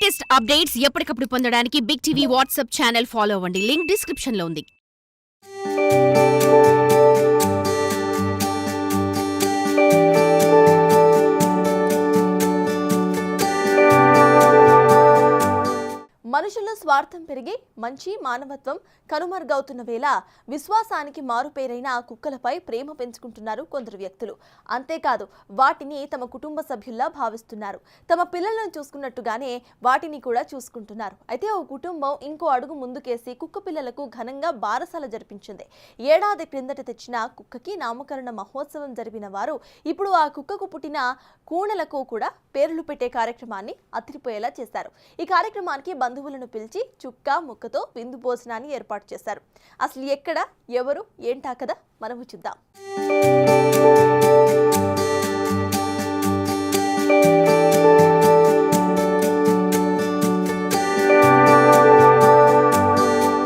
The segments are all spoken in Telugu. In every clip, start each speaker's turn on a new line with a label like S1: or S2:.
S1: లేటెస్ట్ అప్డేట్స్ ఎప్పటికప్పుడు పొందడానికి Big TV WhatsApp channel follow అవ్వండి. లింక్ డిస్క్రిప్షన్ లో ఉంది.
S2: మనుషుల్లో స్వార్థం పెరిగి మంచి మానవత్వం కనుమరుగవుతున్న వేళ విశ్వాసానికి మారుపేరైన కుక్కలపై ప్రేమ పెంచుకుంటున్నారు కొందరు వ్యక్తులు. అంతేకాదు వాటిని తమ కుటుంబ సభ్యుల్లా భావిస్తున్నారు. తమ పిల్లలను చూసుకున్నట్టుగానే వాటిని కూడా చూసుకుంటున్నారు. అయితే ఓ కుటుంబం ఇంకో అడుగు ముందుకేసి కుక్క పిల్లలకు ఘనంగా బారసాల జరిపించింది. ఏడాది క్రిందట తెచ్చిన కుక్కకి నామకరణ మహోత్సవం జరిపిన వారు ఇప్పుడు ఆ కుక్కకు పుట్టిన కూనలకు కూడా పేర్లు పెట్టే కార్యక్రమాన్ని అదిరిపోయేలా చేశారు. ఈ కార్యక్రమానికి బంధువులను పిలిచి చుక్క ముక్కతో విందు భోజనాన్ని ఏర్పాటు చేశారు. అసలు ఎక్కడ ఎవరు ఏంటా కదా మనము చూద్దాం.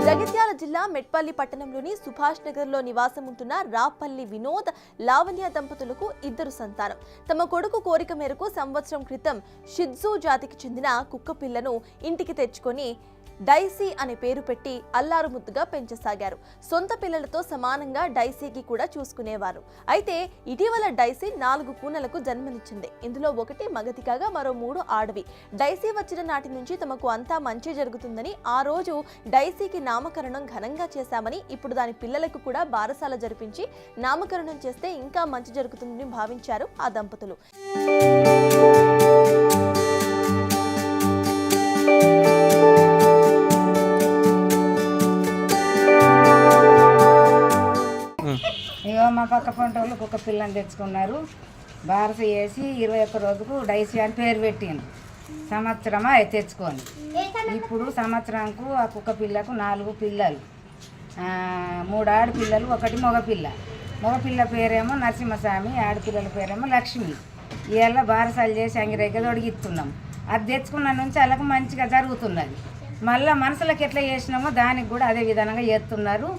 S2: జగిత్యాల జిల్లా మెట్పల్లి పట్టణంలోని సుభాష్ నగర్ లో నివాసం ఉంటున్న రాపల్లి వినోద్, లావణ్య దంపతులకు ఇద్దరు సంతానం. తమ కొడుకు కోరిక మేరకు సంవత్సరం క్రితం షిట్జూ జాతికి చెందిన కుక్క పిల్లను ఇంటికి తెచ్చుకొని డైసీ అనే పేరు పెట్టి అల్లారు ముద్దుగా పెంచసాగారు. సొంత పిల్లలతో సమానంగా డైసీకి కూడా చూసుకునేవారు. అయితే ఇటీవల డైసీ 4 కూనలకు జన్మనిచ్చింది. ఇందులో ఒకటి మగతి కాగా మరో 3 ఆడవి. డైసీ వచ్చిన నాటి నుంచి తమకు అంతా మంచి జరుగుతుందని, ఆ రోజు డైసీకి నామకరణం ఘనంగా చేశామని, ఇప్పుడు దాని పిల్లలకు కూడా బారసాల జరిపించి నామకరణం చేస్తే ఇంకా మంచి జరుగుతుందని భావించారు ఆ దంపతులు.
S3: మా పక్క పంట వాళ్ళు కుక్క పిల్లని తెచ్చుకున్నారు. బారస వేసి 21 రోజుకు డైసీ అని పేరు పెట్టిండు. సంవత్సరమా అవి తెచ్చుకొని ఇప్పుడు సంవత్సరంకు ఆ కుక్క పిల్లకు 4 పిల్లలు, 3 ఆడపిల్లలు, 1 మగపిల్ల. మగపిల్ల పేరేమో నరసింహస్వామి, ఆడపిల్లల పేరేమో లక్ష్మి. ఇవాళ బారసాలు చేసి అంగిరేగ తొడిగిస్తున్నాం. అది తెచ్చుకున్న నుంచి వాళ్ళకు మంచిగా జరుగుతున్నది. మళ్ళీ మనసులకు ఎట్లా చేసినామో దానికి కూడా అదే విధంగా చేస్తున్నారు.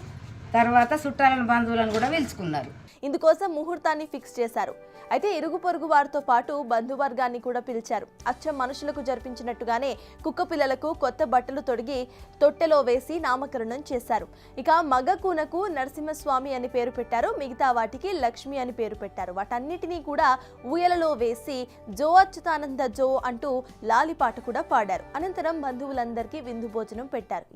S3: తర్వాత చుట్టాలను బంధువులను కూడా పిలుచుకున్నారు.
S2: ఇందుకోసం ముహూర్తాన్ని ఫిక్స్ చేశారు. అయితే ఇరుగు పొరుగు వారితో పాటు బంధువర్గాన్ని కూడా పిలిచారు. అచ్చం మనుషులకు జరిపించినట్టుగానే కుక్క పిల్లలకు కొత్త బట్టలు తొడిగి తొట్టెలో వేసి నామకరణం చేశారు. ఇక మగ కూనకు నరసింహస్వామి అని పేరు పెట్టారు. మిగతా వాటికి లక్ష్మి అని పేరు పెట్టారు. వాటన్నిటినీ కూడా ఊయలలో వేసి జో అచ్యుతానంద జో అంటూ లాలిపాట కూడా పాడారు. అనంతరం బంధువులందరికీ విందు భోజనం పెట్టారు.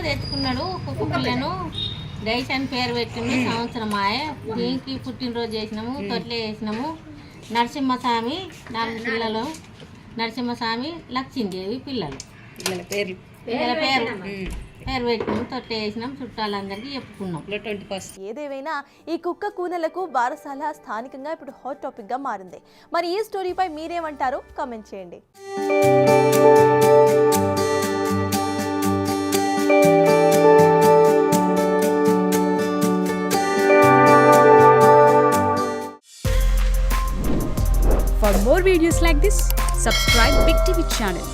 S4: తెచ్చుకున్నాడు కుక్క పిల్లను డైస్ అని పేరు పెట్టిండు. సంవత్సరం దీనికి పుట్టినరోజు చేసినాము, తొట్లే చేసినాము. నరసింహస్వామి 4 పిల్లలు, నరసింహస్వామి, లక్ష్మీదేవి పిల్లలు. పేరు పెట్టినాము, తొట్లే చేసినాం, చుట్టాలందరికీ చెప్పుకున్నాం.
S2: ఏదేమైనా ఈ కుక్క కూనలకు బారసాల స్థానికంగా ఇప్పుడు హాట్ టాపిక్ గా మారింది. మరి ఈ స్టోరీపై మీరేమంటారో కామెంట్ చేయండి.
S5: For more videos like this, subscribe Big TV channel.